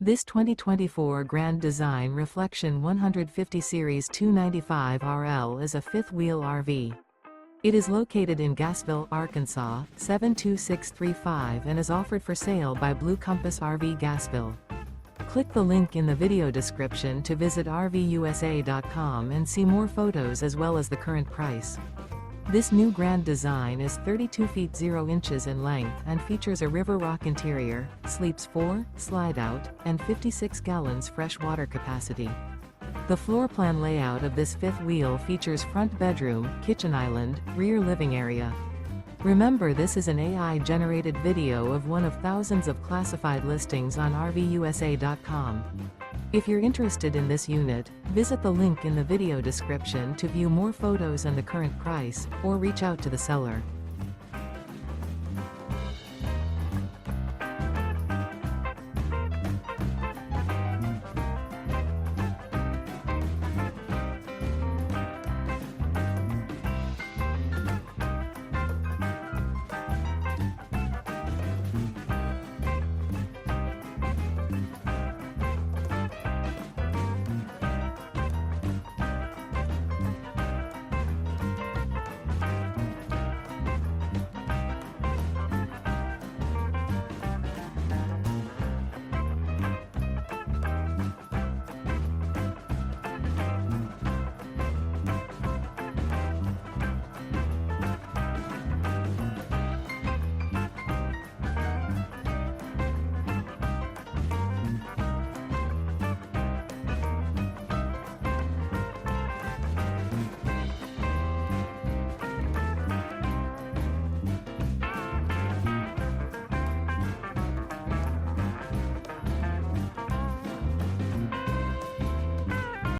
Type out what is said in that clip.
This 2024 Grand Design Reflection 150 Series 295RL is a fifth-wheel RV. It is located in Gassville, Arkansas, 72635 and is offered for sale by Blue Compass RV Gassville. Click the link in the video description to visit RVUSA.com and see more photos as well as the current price. This new Grand Design is 32 feet 0 inches in length and features a River Rock interior, sleeps 4, slide-out, and 56 gallons fresh water capacity. The floor plan layout of this fifth wheel features front bedroom, kitchen island, rear living area. Remember, this is an AI-generated video of one of thousands of classified listings on RVUSA.com. If you're interested in this unit, visit the link in the video description to view more photos and the current price, or reach out to the seller.